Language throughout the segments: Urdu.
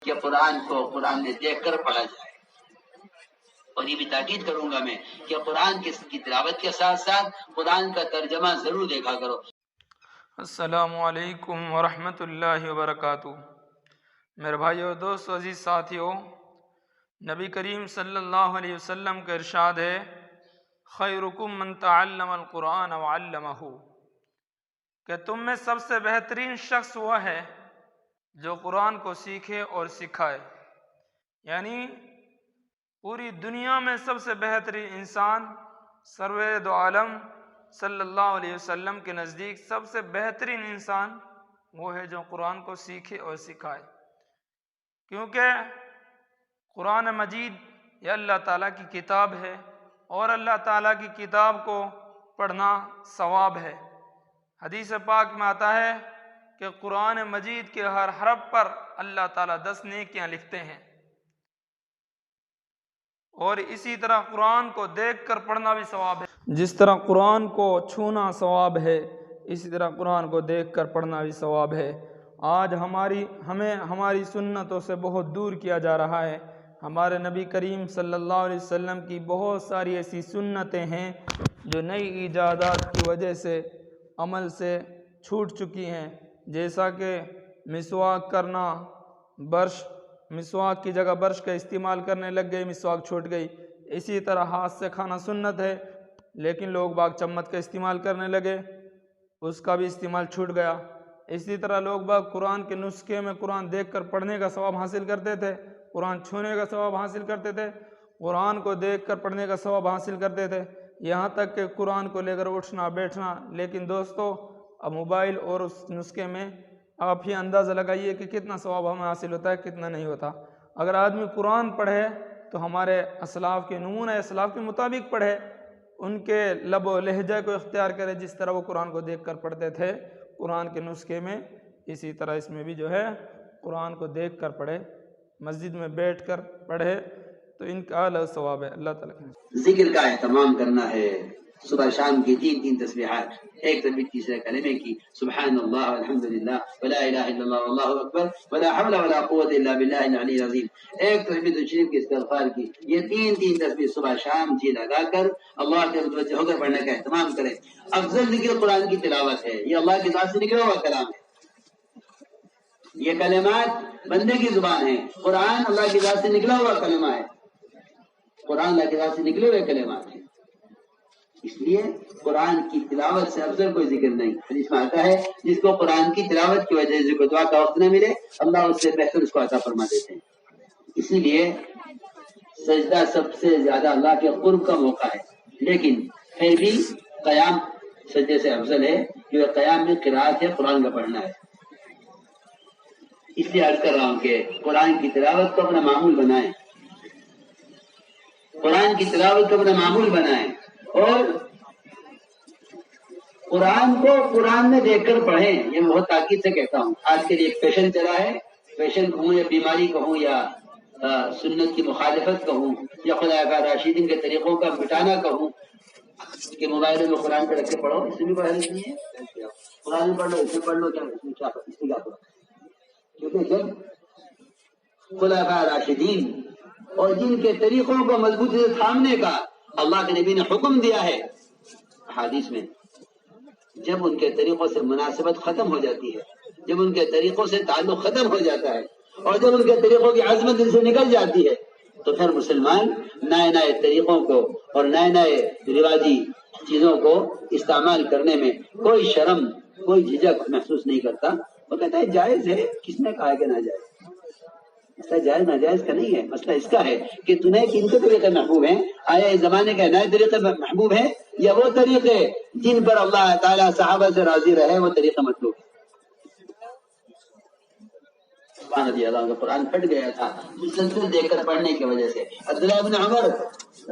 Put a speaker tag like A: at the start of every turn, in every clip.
A: کہ قرآن کو قرآن میں دیکھ کر پڑھا جائے، اور یہ بھی تاکید کروں گا میں کہ قرآن کی تلاوت کے ساتھ ساتھ قرآن کا ترجمہ ضرور دیکھا کرو۔
B: السلام علیکم ورحمۃ اللہ وبرکاتہ۔ میرے بھائیو، دوستو، عزیز ساتھیو، نبی کریم صلی اللہ علیہ وسلم کا ارشاد ہے، خیرکم من تعلم القرآن وعلمہ، کہ تم میں سب سے بہترین شخص وہ ہے جو قرآن کو سیکھے اور سکھائے۔ یعنی پوری دنیا میں سب سے بہترین انسان سرور دو عالم صلی اللہ علیہ وسلم کے نزدیک سب سے بہترین انسان وہ ہے جو قرآن کو سیکھے اور سکھائے، کیونکہ قرآن مجید یہ اللہ تعالیٰ کی کتاب ہے، اور اللہ تعالیٰ کی کتاب کو پڑھنا ثواب ہے۔ حدیث پاک میں آتا ہے کہ قرآن مجید کے ہر حرف پر اللہ تعالیٰ 10 نیکیاں لکھتے ہیں، اور اسی طرح قرآن کو دیکھ کر پڑھنا بھی ثواب ہے۔ جس طرح قرآن کو چھونا ثواب ہے، اسی طرح قرآن کو دیکھ کر پڑھنا بھی ثواب ہے۔ آج ہمیں ہماری سنتوں سے بہت دور کیا جا رہا ہے۔ ہمارے نبی کریم صلی اللہ علیہ وسلم کی بہت ساری ایسی سنتیں ہیں جو نئی ایجادات کی وجہ سے عمل سے چھوٹ چکی ہیں، جیسا کہ مسواک کرنا، مسواک کی جگہ برش کا استعمال کرنے لگ گئے، مسواک چھوٹ گئی۔ اسی طرح ہاتھ سے کھانا سنت ہے، لیکن لوگ باغ چمچ کا استعمال کرنے لگے، اس کا بھی استعمال چھوٹ گیا۔ اسی طرح لوگ باغ قرآن کے نسخے میں قرآن دیکھ کر پڑھنے کا ثواب حاصل کرتے تھے، قرآن چھونے کا ثواب حاصل کرتے تھے، قرآن کو دیکھ کر پڑھنے کا ثواب حاصل کرتے تھے، یہاں تک کہ قرآن کو لے کر اٹھنا بیٹھنا۔ لیکن دوستو، اب موبائل اور اس نسخے میں آپ ہی اندازہ لگائیے کہ کتنا ثواب ہمیں حاصل ہوتا ہے، کتنا نہیں ہوتا۔ اگر آدمی قرآن پڑھے تو ہمارے اسلاف کے نمونہ اسلاف کے مطابق پڑھے، ان کے لب و لہجہ کو اختیار کرے جس طرح وہ قرآن کو دیکھ کر پڑھتے تھے قرآن کے نسخے میں، اسی طرح اس میں بھی جو ہے قرآن کو دیکھ کر پڑھے، مسجد میں بیٹھ کر پڑھے تو ان کا اعلیٰ ثواب ہے۔ اللہ تعالیٰ
A: ذکر کا اہتمام کرنا ہے۔ صبح شام کی 3 تسبیحات، ایک تسبیح تیسرے کلمے کی، سبحان اللہ والحمدللہ ولا الہ الا اللہ واللہ اکبر ولا حول ولا قوت الا باللہ العلی العظیم، ایک تسبیح شریف کی استغفار کی۔ یہ 3 تسبیح صبح شام جی لگا کر اللہ کے متوجہ ہو کر پڑھنے کا اہتمام کریں۔ افضل ذکر قرآن کی تلاوت ہے، یہ اللہ کی ذات سے نکلا ہوا کلام ہے، یہ کلمات بندے کی زبان ہے، قرآن اللہ کی ذات سے نکلا ہوا کلمہ ہے، قرآن اللہ کی ذات سے نکلے ہوئے کلمات ہیں، اس لیے قرآن کی تلاوت سے افضل کوئی ذکر نہیں۔ حدیث میں آتا ہے جس کو قرآن کی تلاوت کی وجہ سے دعا کا وقت نہ ملے، اللہ اس سے بہتر اس کو عطا فرما دیتے ہیں۔ اسی لیے سجدہ سب سے زیادہ اللہ کے قرب کا موقع ہے، لیکن پھر بھی قیام سجدے سے افضل ہے، کیونکہ قیام میں قرات ہے، قرآن کا پڑھنا ہے۔ اس لیے عرض کر رہا ہوں کہ قرآن کی تلاوت کو اپنا معمول بنائیں، قرآن کی تلاوت کو اپنا معمول بنائیں، اور قرآن کو قرآن میں دیکھ کر پڑھیں۔ یہ میں بہت تاکید سے کہتا ہوں، آج کے لیے ایک فیشن چلا ہے، فیشن کہوں یا بیماری کہوں یا سنت کی مخالفت کہوں یا خدا کا راشدین کے طریقوں کا مٹانا کہوں کہ موبائل میں قرآن پہ رکھ کے پڑھو، اس میں بھی کوئی حرج نہیں ہے، قرآن پڑھ لو، اس میں پڑھ لو، کیا اس میں کیا پڑھو، کیونکہ جب خلفاء راشدین اور جن کے طریقوں کو مضبوطی سے تھامنے کا اللہ کے نبی نے حکم دیا ہے حدیث میں، جب ان کے طریقوں سے مناسبت ختم ہو جاتی ہے، جب ان کے طریقوں سے تعلق ختم ہو جاتا ہے، اور جب ان کے طریقوں کی عظمت دل سے نکل جاتی ہے، تو پھر مسلمان نئے نئے طریقوں کو اور نئے نئے رواجی چیزوں کو استعمال کرنے میں کوئی شرم، کوئی جھجک محسوس نہیں کرتا۔ وہ کہتا ہے جائز ہے، کس نے کہا کہ ناجائز؟ مسئلہ جائز ناجائز کا نہیں ہے، مسئلہ اس کا ہے کہ تمہیں کن کے طریقے محبوب ہیں، آیا اس زمانے کے نئے طریقے محبوب ہیں یا وہ طریقے جن پر اللہ تعالیٰ صحابہ سے راضی رہے وہ طریقہ مطلوب ہے۔ رضی اللہ عنہ قرآن پھٹ گیا تھا مسلسل دیکھ کر پڑھنے کی وجہ سے۔ عبداللہ بن عمر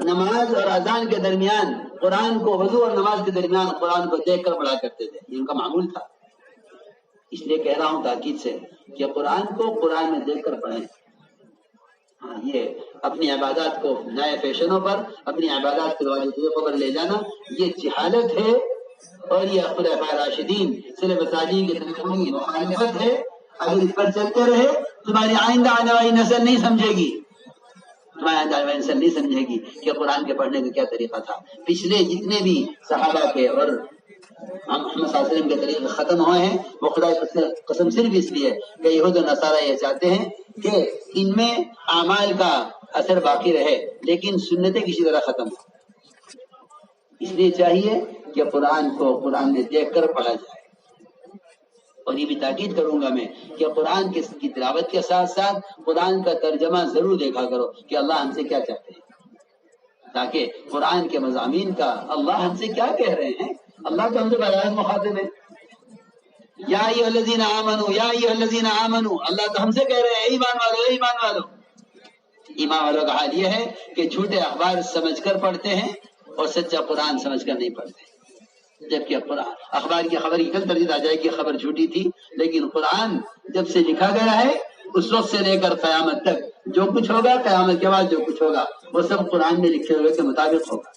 A: نماز اور اذان کے درمیان قرآن کو، وضو اور نماز کے درمیان قرآن کو دیکھ کر پڑھا کرتے تھے، یہ ان کا معمول تھا۔ اس لیے کہہ رہا ہوں تاکید سے کہ قرآن کو قرآن میں دیکھ کر پڑھیں۔ یہ اپنی عبادات کو نئے فیشنوں پر، اپنی عبادات کے رواجی طریقوں پر لے جانا، یہ جہالت ہے، اور یہ خلفاء راشدین سلف صالحین کے طریقوں کی مخالفت ہے۔ اگر اس پر چلتے رہے تمہاری آئندہ آنے والی نسل نہیں سمجھے گی، تمہاری آئندہ آنے والی نسل نہیں سمجھے گی کہ قرآن کے پڑھنے کا کیا طریقہ تھا۔ پچھلے جتنے بھی صحابہ کے اور محمد صلی اللہ علیہ وسلم کے طریقے ختم ہوئے ہیں، وہ خدا کی قسم صرف اس لیے کہ یہود و نصارہ یہ چاہتے ہیں کہ ان میں اعمال کا اثر باقی رہے لیکن سنتیں کسی طرح ختم ہو۔ اس لیے چاہیے کہ قرآن کو قرآن میں دیکھ کر پڑھا جائے، اور یہ بھی تاکید کروں گا میں کہ قرآن کی تلاوت کے ساتھ ساتھ قرآن کا ترجمہ ضرور دیکھا کرو کہ اللہ ہم سے کیا چاہتے ہیں، تاکہ قرآن کے مضامین کا اللہ ہم سے کیا کہہ رہے ہیں۔ اللہ تو ہم سے بغیر مخاطب ہے، یا ایھا الذین آمنوا یا ایھا الذین آمنوا، اللہ تو ہم سے کہہ رہے ہیں ایمان والو ایمان والو۔ ایمان والوں کا حال یہ ہے کہ جھوٹے اخبار سمجھ کر پڑھتے ہیں اور سچا قرآن سمجھ کر نہیں پڑھتے، جبکہ قرآن اخبار کی خبر کی کل تردید آ جائے کہ خبر جھوٹی تھی، لیکن قرآن جب سے لکھا گیا ہے اس وقت سے لے کر قیامت تک جو کچھ ہوگا، قیامت کے بعد جو کچھ ہوگا وہ سب قرآن میں لکھے ہوئے کے مطابق ہوگا۔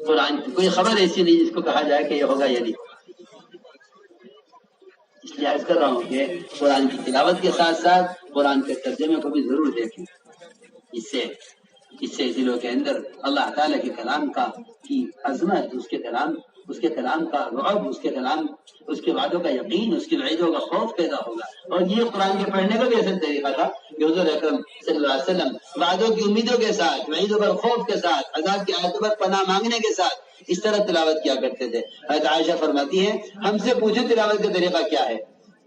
A: قرآن کی کوئی خبر ایسی نہیں جس کو کہا جائے کہ یہ ہوگا یا نہیں ہوگا۔ اس لیے عرض کر رہا ہوں کہ قرآن کی تلاوت کے ساتھ ساتھ قرآن کے ترجمے کو بھی ضرور دیکھیں، اس سے دلوں کے اندر اللہ تعالیٰ کے کلام کی عظمت، اس کے کلام کا رعب، اس کے وعدوں کا یقین، اس کے وعیدوں کا خوف پیدا ہوگا۔ اور یہ قرآن کے پڑھنے کا بھی ایسا طریقہ تھا کہ حضور اکرم صلی اللہ علیہ وسلم وعدوں کی امیدوں کے ساتھ، وعیدوں پر خوف کے ساتھ، عذاب کی آیتوں پر پناہ مانگنے کے ساتھ اس طرح تلاوت کیا کرتے تھے۔ حضرت عائشہ فرماتی ہیں ہم سے پوچھو تلاوت کا طریقہ کیا ہے،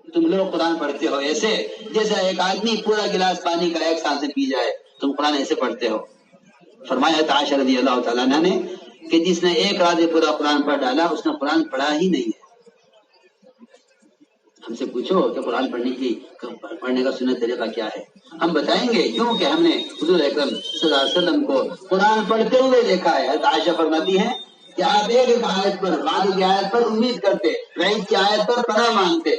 A: تم لوگ قرآن پڑھتے ہو ایسے جیسے ایک آدمی پورا گلاس پانی کا ایک سانس سے پی جائے، تم قرآن ایسے پڑھتے ہو۔ فرمایا حضرت عائشہ رضی اللہ تعالیٰ عنہ نے کہ جس نے ایک رات میں پورا قرآن پڑھ ڈالا اس نے قرآن پڑھا ہی نہیں ہے۔ ہم سے پوچھو کہ قرآن پڑھنے کا سنت طریقہ کیا ہے، ہم بتائیں گے، کیونکہ ہم نے حضور اکرم صلی اللہ علیہ وسلم کو قرآن پڑھتے ہوئے دیکھا ہے۔ حضرت عائشہ فرماتی ہیں کہ آپ ایک ایک آیت پر، بعد کی آیت پر امید کرتے، وعید کی آیت پر پناہ مانگتے،